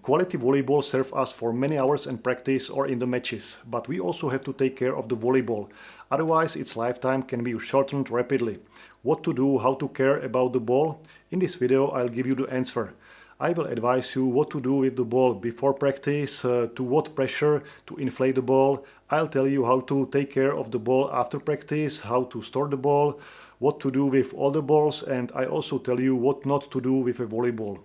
Quality volleyballs serve us for many hours in practice or in the matches, but we also have to take care of the volleyball. Otherwise, its lifetime can be shortened rapidly. What to do, how to care about the ball? In this video, I'll give you the answer. I will advise you what to do with the ball before practice, to what pressure to inflate the ball. I'll tell you how to take care of the ball after practice, how to store the ball, what to do with older balls, and I also tell you what not to do with a volleyball.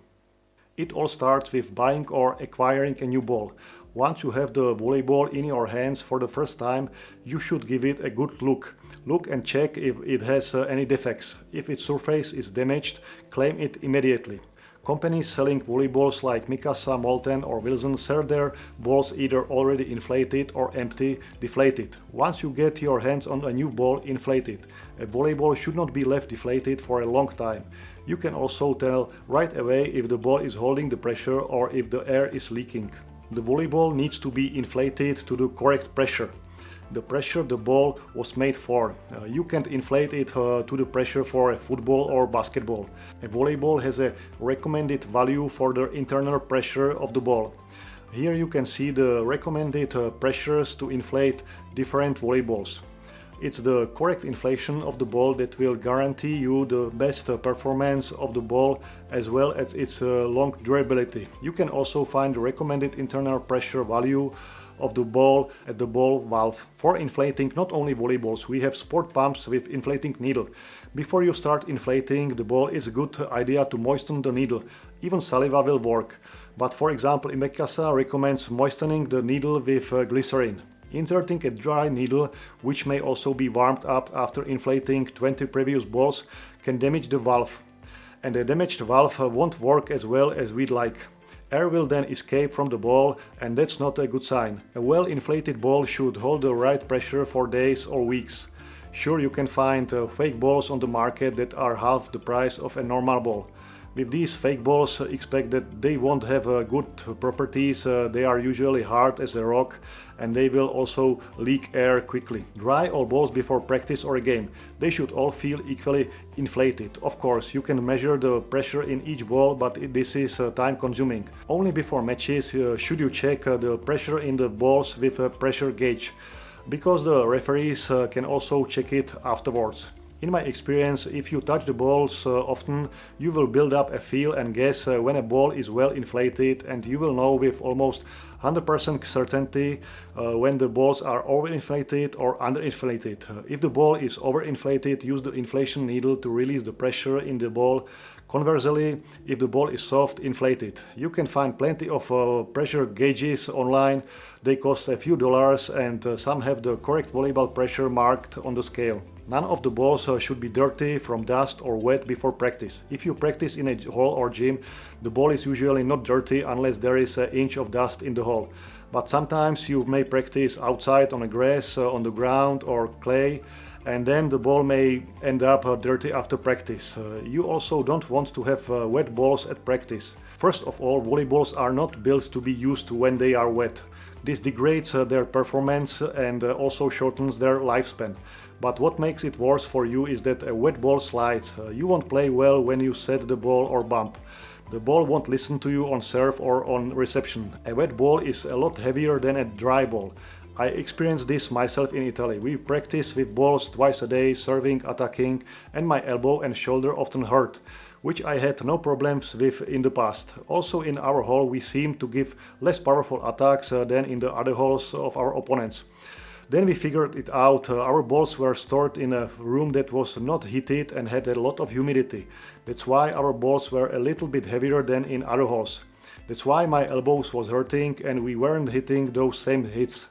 It all starts with buying or acquiring a new ball. Once you have the volleyball in your hands for the first time, you should give it a good look. Look and check if it has any defects. If its surface is damaged, claim it immediately. Companies selling volleyballs like Mikasa, Molten or Wilson sell their balls either already inflated or empty, deflated. Once you get your hands on a new ball, inflate it. A volleyball should not be left deflated for a long time. You can also tell right away if the ball is holding the pressure or if the air is leaking. The volleyball needs to be inflated to the correct pressure. The pressure the ball was made for. You can't inflate it to the pressure for a football or basketball. A volleyball has a recommended value for the internal pressure of the ball. Here you can see the recommended pressures to inflate different volleyballs. It's the correct inflation of the ball that will guarantee you the best performance of the ball as well as its long durability. You can also find the recommended internal pressure value of the ball at the ball valve. For inflating not only volleyballs, we have sport pumps with inflating needle. Before you start inflating the ball, it's a good idea to moisten the needle. Even saliva will work. But for example, Imekasa recommends moistening the needle with glycerin. Inserting a dry needle, which may also be warmed up after inflating 20 previous balls, can damage the valve. And a damaged valve won't work as well as we'd like. Air will then escape from the ball, and that's not a good sign. A well-inflated ball should hold the right pressure for days or weeks. Sure, you can find fake balls on the market that are half the price of a normal ball. With these fake balls, expect that they won't have good properties. They are usually hard as a rock and they will also leak air quickly. Dry all balls before practice or a game. They should all feel equally inflated. Of course, you can measure the pressure in each ball, but this is time consuming. Only before matches should you check the pressure in the balls with a pressure gauge, because the referees can also check it afterwards. In my experience, if you touch the balls often, you will build up a feel and guess when a ball is well inflated, and you will know with almost 100% certainty when the balls are overinflated or underinflated. If the ball is overinflated, use the inflation needle to release the pressure in the ball. Conversely, if the ball is soft, inflate it. You can find plenty of pressure gauges online. They cost a few dollars and some have the correct volleyball pressure marked on the scale. None of the balls should be dirty from dust or wet before practice. If you practice in a hall or gym, the ball is usually not dirty unless there is an inch of dust in the hall. But sometimes you may practice outside on a grass, on the ground or clay, and then the ball may end up dirty after practice. You also don't want to have wet balls at practice. First of all, volleyballs are not built to be used when they are wet. This degrades their performance and also shortens their lifespan. But what makes it worse for you is that a wet ball slides. You won't play well when you set the ball or bump. The ball won't listen to you on serve or on reception. A wet ball is a lot heavier than a dry ball. I experienced this myself in Italy. We practice with balls twice a day, serving, attacking, and my elbow and shoulder often hurt, which I had no problems with in the past. Also in our hall we seem to give less powerful attacks than in the other halls of our opponents. Then we figured it out. Our balls were stored in a room that was not heated and had a lot of humidity. That's why our balls were a little bit heavier than in other halls. That's why my elbows was hurting and we weren't hitting those same hits.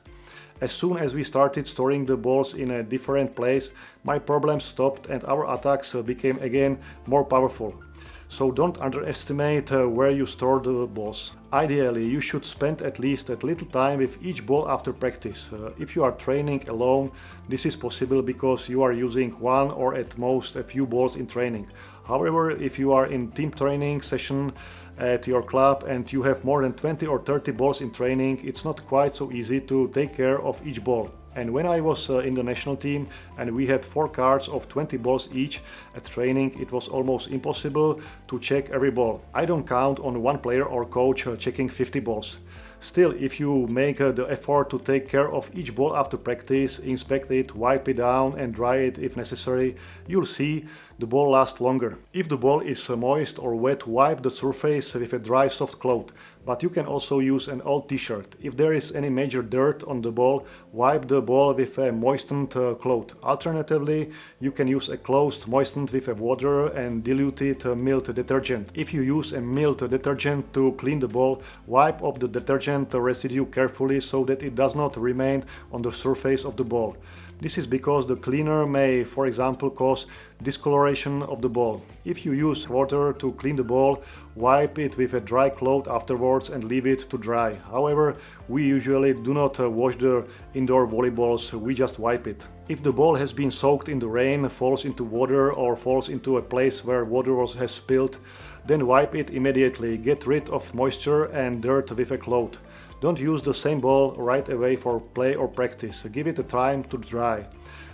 As soon as we started storing the balls in a different place, my problems stopped and our attacks became again more powerful. So don't underestimate where you store the balls. Ideally, you should spend at least a little time with each ball after practice. If you are training alone, this is possible because you are using one or at most a few balls in training. However, if you are in team training session at your club and you have more than 20 or 30 balls in training, it's not quite so easy to take care of each ball. And when I was in the national team and we had 4 cards of 20 balls each, at training it was almost impossible to check every ball. I don't count on one player or coach checking 50 balls. Still, if you make the effort to take care of each ball after practice, inspect it, wipe it down and dry it if necessary, you'll see the ball lasts longer. If the ball is moist or wet, wipe the surface with a dry soft cloth, but you can also use an old t-shirt. If there is any major dirt on the ball, wipe the ball with a moistened cloth. Alternatively, you can use a cloth moistened with a water and diluted mild detergent. If you use a mild detergent to clean the ball, wipe off the detergent residue carefully so that it does not remain on the surface of the ball. This is because the cleaner may, for example, cause discoloration of the ball. If you use water to clean the ball, wipe it with a dry cloth afterwards and leave it to dry. However, we usually do not wash the indoor volleyballs, we just wipe it. If the ball has been soaked in the rain, falls into water or falls into a place where water has spilled, then wipe it immediately. Get rid of moisture and dirt with a cloth. Don't use the same ball right away for play or practice. Give it a time to dry.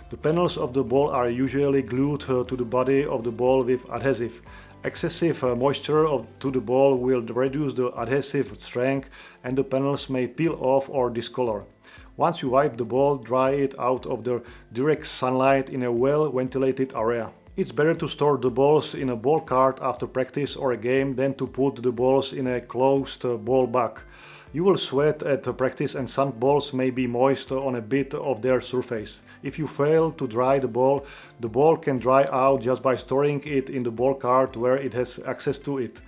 The panels of the ball are usually glued to the body of the ball with adhesive. Excessive moisture to the ball will reduce the adhesive strength and the panels may peel off or discolor. Once you wipe the ball, dry it out of the direct sunlight in a well-ventilated area. It's better to store the balls in a ball cart after practice or a game than to put the balls in a closed ball bag. You will sweat at practice and some balls may be moist on a bit of their surface. If you fail to dry the ball can dry out just by storing it in the ball cart where it has access to it.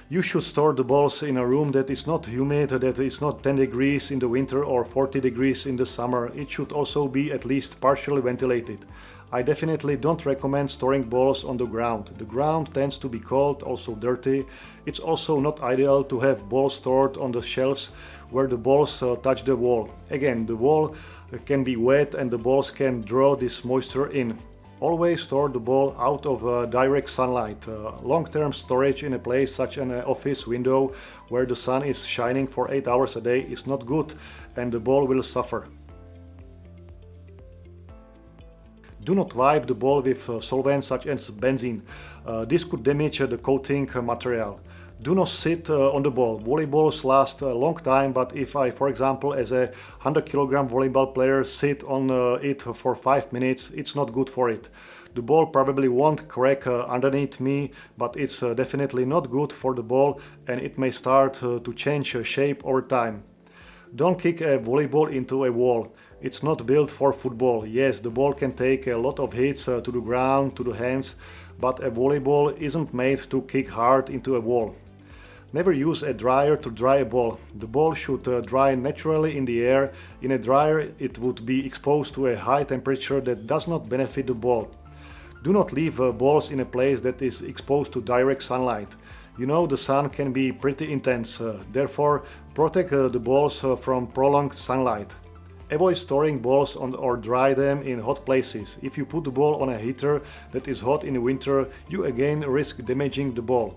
You should store the balls in a room that is not humid, that is not 10 degrees in the winter or 40 degrees in the summer. It should also be at least partially ventilated. I definitely don't recommend storing balls on the ground. The ground tends to be cold, also dirty. It's also not ideal to have balls stored on the shelves where the balls touch the wall. Again, the wall can be wet and the balls can draw this moisture in. Always store the ball out of direct sunlight. Long-term storage in a place such as an office window where the sun is shining for 8 hours a day is not good and the ball will suffer. Do not wipe the ball with solvents such as benzene. This could damage the coating material. Do not sit on the ball. Volleyballs last a long time, but if I, for example, as a 100-kilogram volleyball player, sit on it for 5 minutes, it's not good for it. The ball probably won't crack underneath me, but it's definitely not good for the ball and it may start to change shape over time. Don't kick a volleyball into a wall. It's not built for football. Yes, the ball can take a lot of hits to the ground, to the hands, but a volleyball isn't made to kick hard into a wall. Never use a dryer to dry a ball. The ball should dry naturally in the air. In a dryer, it would be exposed to a high temperature that does not benefit the ball. Do not leave balls in a place that is exposed to direct sunlight. You know the sun can be pretty intense, therefore protect the balls from prolonged sunlight. Avoid storing balls or dry them in hot places. If you put the ball on a heater that is hot in the winter, you again risk damaging the ball.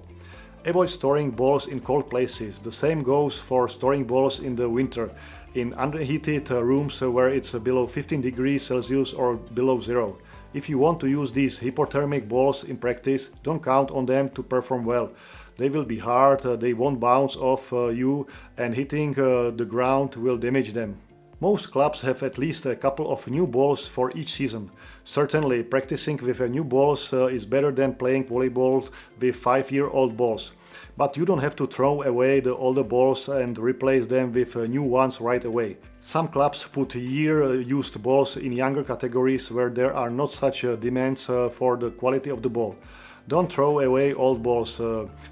Avoid storing balls in cold places. The same goes for storing balls in the winter, in unheated rooms where it's below 15 degrees Celsius or below zero. If you want to use these hypothermic balls in practice, don't count on them to perform well. They will be hard, they won't bounce off you, and hitting the ground will damage them. Most clubs have at least a couple of new balls for each season. Certainly, practicing with new balls is better than playing volleyball with 5-year-old balls. But you don't have to throw away the older balls and replace them with new ones right away. Some clubs put year-used balls in younger categories where there are not such demands for the quality of the ball. Don't throw away old balls.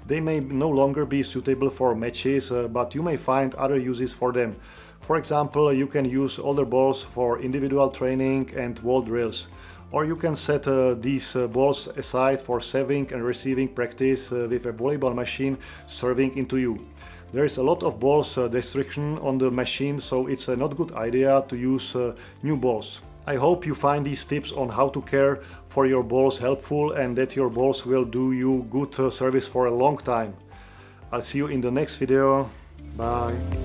They may no longer be suitable for matches, but you may find other uses for them. For example, you can use older balls for individual training and wall drills. Or you can set these balls aside for serving and receiving practice with a volleyball machine serving into you. There is a lot of balls destruction on the machine, so it's a not good idea to use new balls. I hope you find these tips on how to care for your balls helpful and that your balls will do you good service for a long time. I'll see you in the next video. Bye.